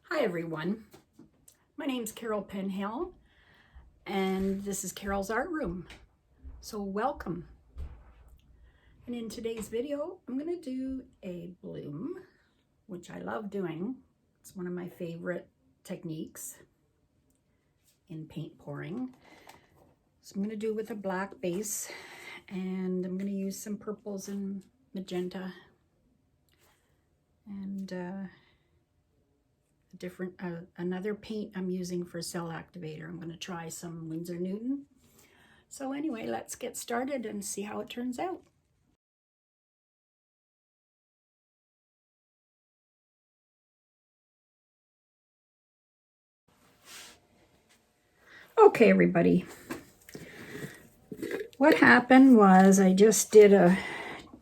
Hi everyone, my name's Carol Penhill and this is Carol's Art Room. So welcome. And in today's video, I'm going to do a bloom, which I love doing. It's one of my favorite techniques in paint pouring. So I'm going to do it with a black base, and I'm going to use some purples and magenta and another paint I'm using for Cell Activator. I'm going to try some Winsor Newton. So anyway, let's get started and see how it turns out. Okay, everybody. What happened was I just did a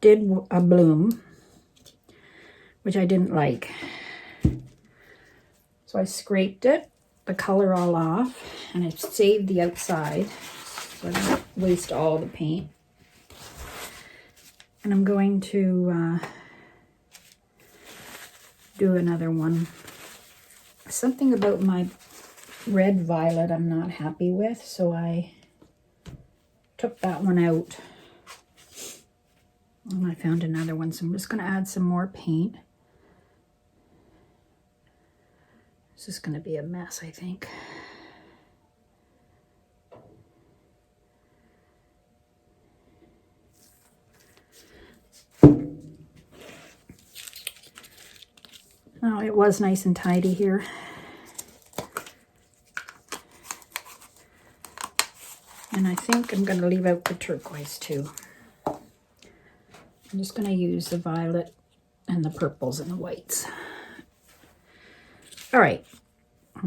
bloom, which I didn't like. So I scraped it, the color all off, and I saved the outside so I don't waste all the paint. And I'm going to do another one. Something about my red violet I'm not happy with, so I took that one out. And I found another one, so I'm just going to add some more paint. This is going to be a mess, I think. Oh, it was nice and tidy here. And I think I'm going to leave out the turquoise too. I'm just going to use the violet and the purples and the whites. All right,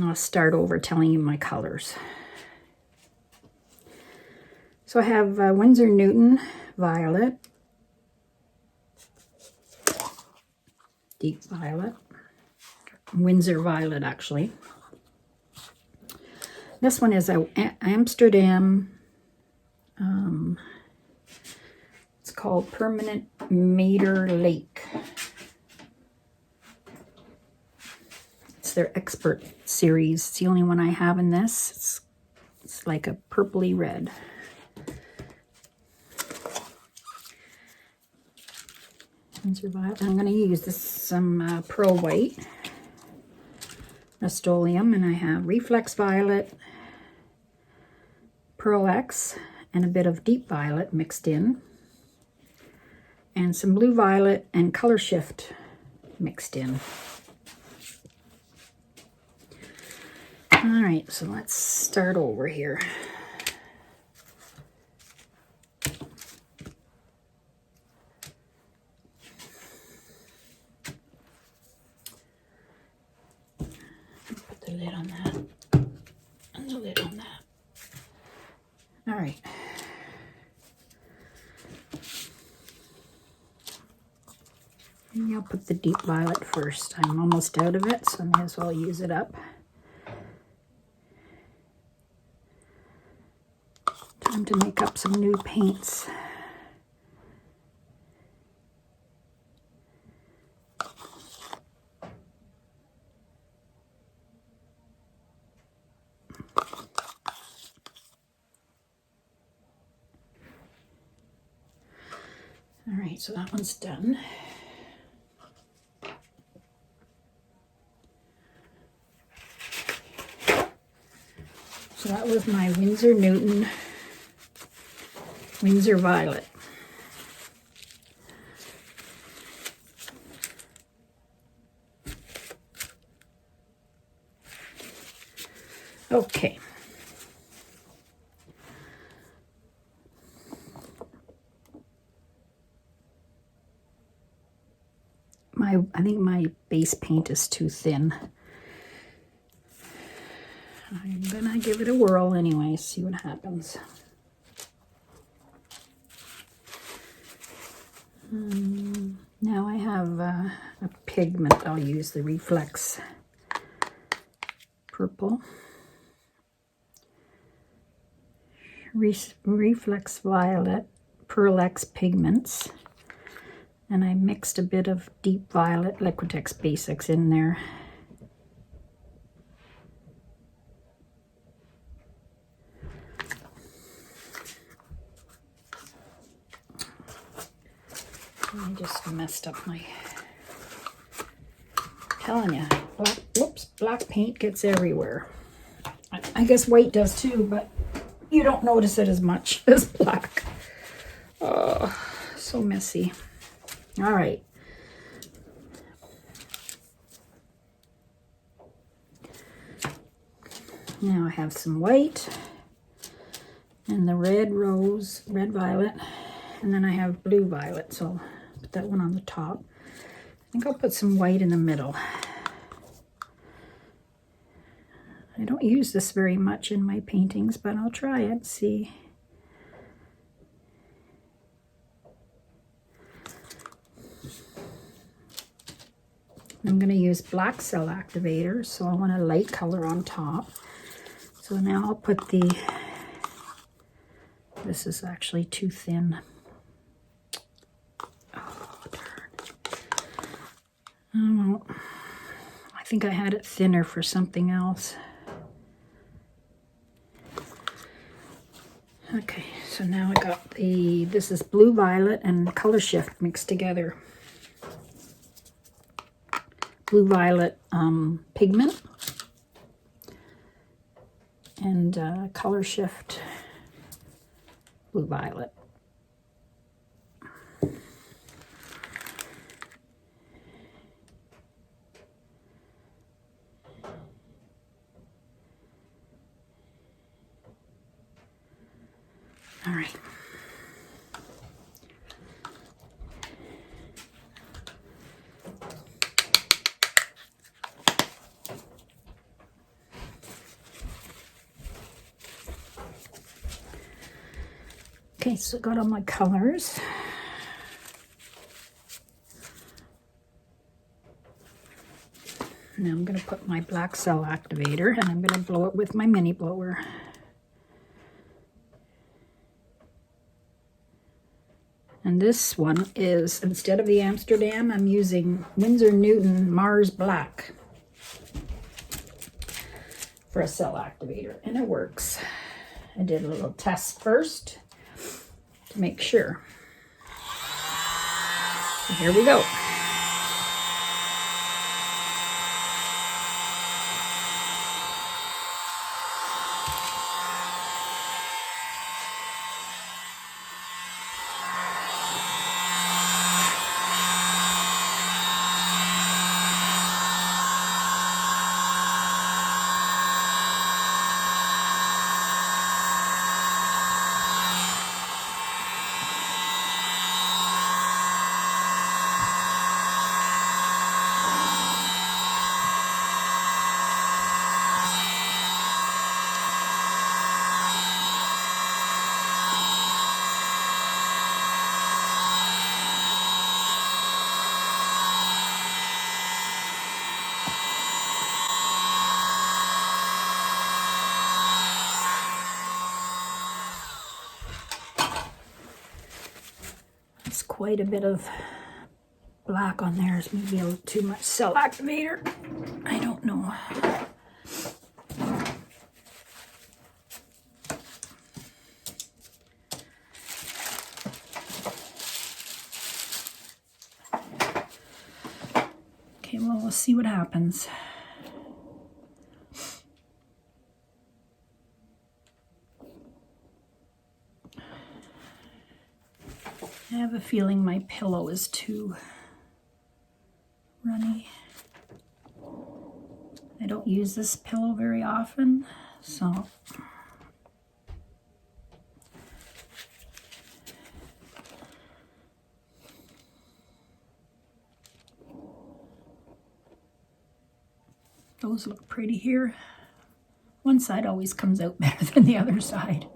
I'll start over telling you my colors. So I have Winsor Newton violet, deep violet, Winsor violet actually. This one is a Amsterdam, it's called Permanent Mater Lake. It's their expert series. It's the only one I have in this. It's like a purpley red. I'm going to use some pearl white, Rust-Oleum, and I have Reflex Violet, Pearl X, and a bit of Deep Violet mixed in, and some Blue Violet and Color Shift mixed in. All right, so let's start over here. Put the lid on that, and the lid on that. All right. Maybe I'll put the deep violet first. I'm almost out of it, so I may as well use it up. Time to make up some new paints. All right, so that one's done. So that was my Winsor Newton Winsor Violet. Okay. I think my base paint is too thin. I'm gonna give it a whirl anyway, see what happens. Now I have a pigment. I'll use the Reflex Purple. Reflex Violet, Pearl X pigments. And I mixed a bit of Deep Violet Liquitex Basics in there. just messed up my... Telling you, black paint gets everywhere. I guess white does too, but you don't notice it as much as black. Oh, so messy. All right. Now I have some white and the red rose, red violet, and then I have blue violet, so I'll put that one on the top. I think I'll put some white in the middle. I don't use this very much in my paintings, but I'll try it, see. I'm going to use black Cell Activator, so I want a light color on top. So now I'll put the, this is actually too thin. Oh, darn. Oh, I think I had it thinner for something else. Okay, so now I got the, this is blue violet and color shift mixed together. Blue violet pigment and color shift blue violet. All right. Okay, so I got all my colors. Now I'm going to put my black Cell Activator and I'm going to blow it with my mini blower. And this one is, instead of the Amsterdam, I'm using Winsor Newton Mars Black for a Cell Activator, and it works. I did a little test first to make sure. So here we go. It's quite a bit of black on there. It's maybe a little too much Cell Activator. I don't know. Okay, well, we'll see what happens. I have a feeling my pillow is too runny. I don't use this pillow very often, so those look pretty here. One side always comes out better than the other side.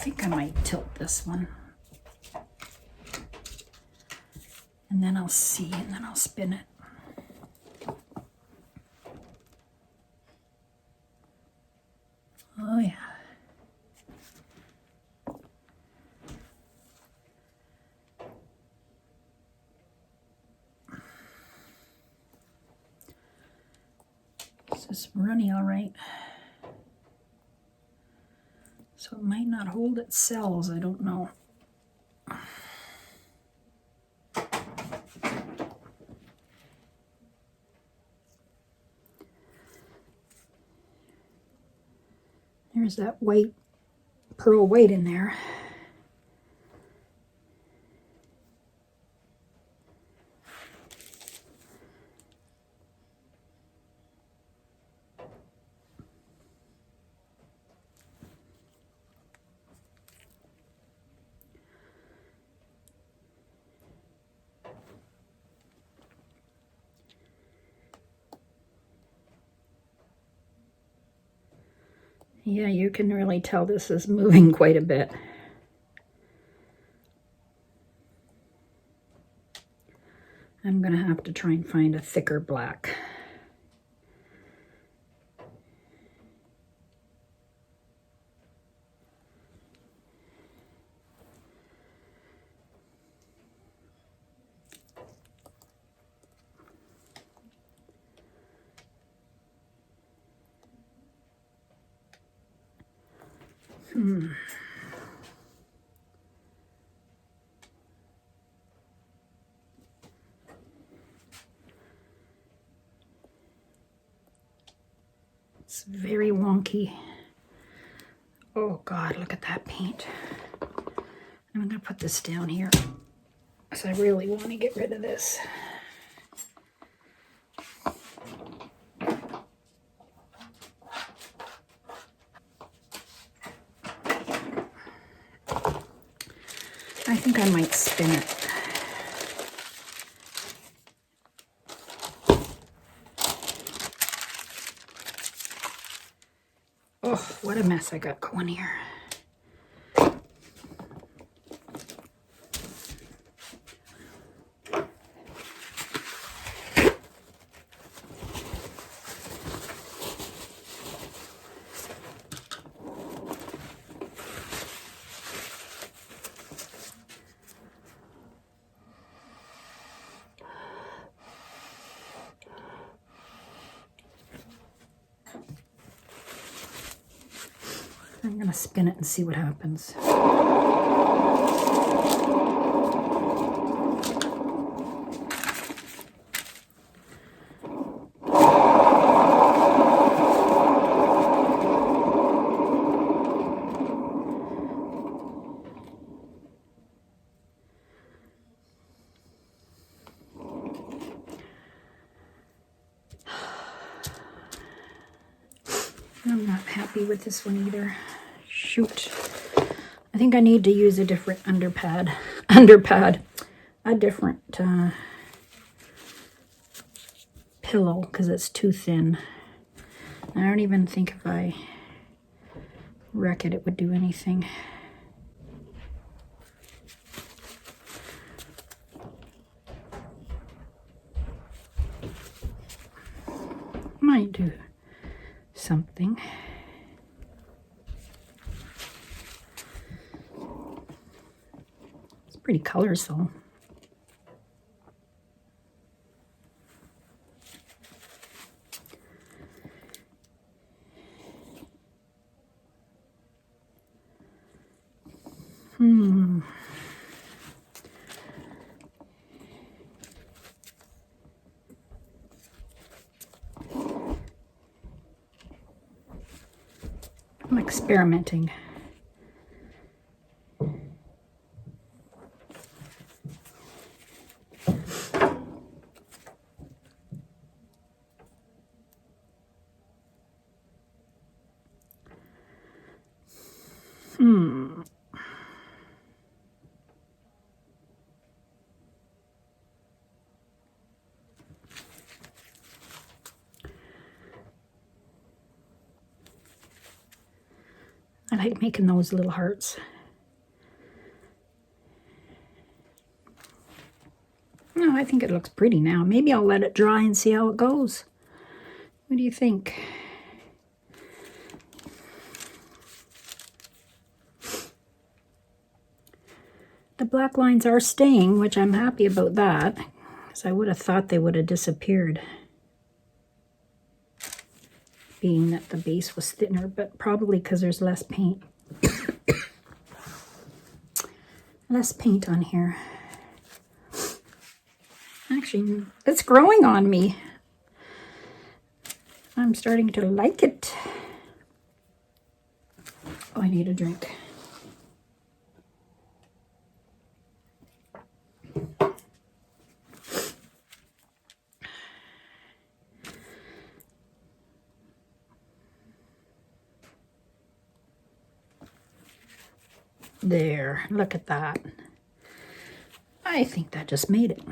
think I might tilt this one. And then I'll see, and then I'll spin it. Oh yeah. This is runny all right. So it might not hold its cells, I don't know. There's that white, pearl white in there. Yeah, you can really tell this is moving quite a bit. I'm going to have to try and find a thicker black. It's very wonky. Oh God, look at that paint. I'm going to put this down here because I really want to get rid of this. I think I might spin it. Oh, what a mess I got going here. I'm going to spin it and see what happens. I'm not happy with this one either. Shoot. I think I need to use a different underpad, a different pillow because it's too thin. I don't even think if I wreck it, it would do anything. Might do something. It's pretty colors though. I'm experimenting. I like making those little hearts. I think it looks pretty now. Maybe I'll let it dry and see how it goes. What do you think? The black lines are staying, which I'm happy about that, because I would have thought they would have disappeared, being that the base was thinner, but probably because there's less paint. Less paint on here. Actually, it's growing on me. I'm starting to like it. Oh, I need a drink. There, look at that. I think that just made it.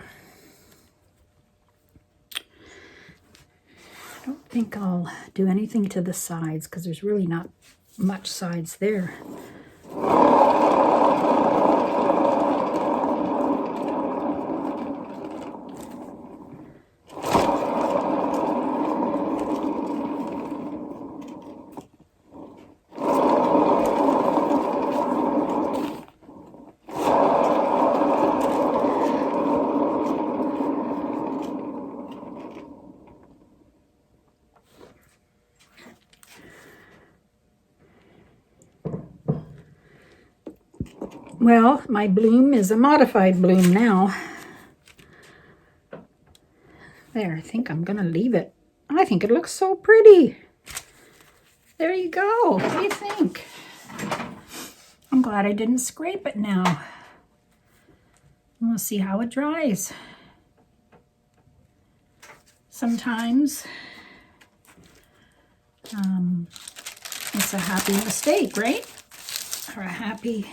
I don't think I'll do anything to the sides because there's really not much sides there. Well, my bloom is a modified bloom now. There, I think I'm going to leave it. I think it looks so pretty. There you go. What do you think? I'm glad I didn't scrape it now. We'll see how it dries. Sometimes it's a happy mistake, right? Or a happy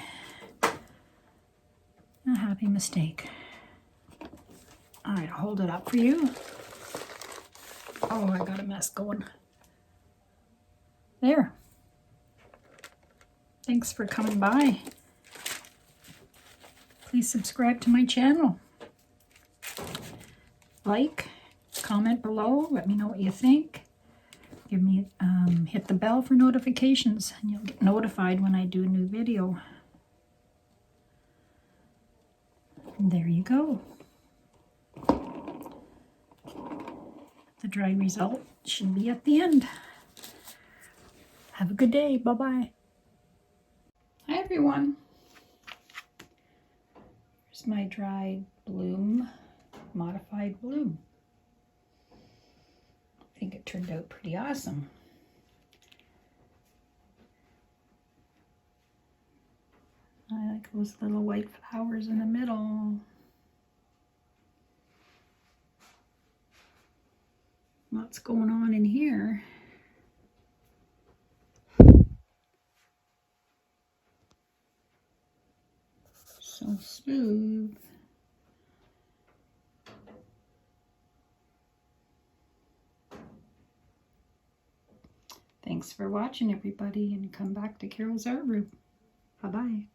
mistake. All right, I'll hold it up for you. Oh, I got a mess going. There. Thanks for coming by. Please subscribe to my channel. Like, comment below, let me know what you think. Give me, hit the bell for notifications and you'll get notified when I do a new video. And there you go. The dry result should be at the end. Have a good day. Bye-bye. Hi, everyone. Here's my dried bloom, modified bloom. I think it turned out pretty awesome. I like those little white flowers in the middle. Lots going on in here. So smooth. Thanks for watching, everybody, and come back to Carol's Art Room. Bye-bye.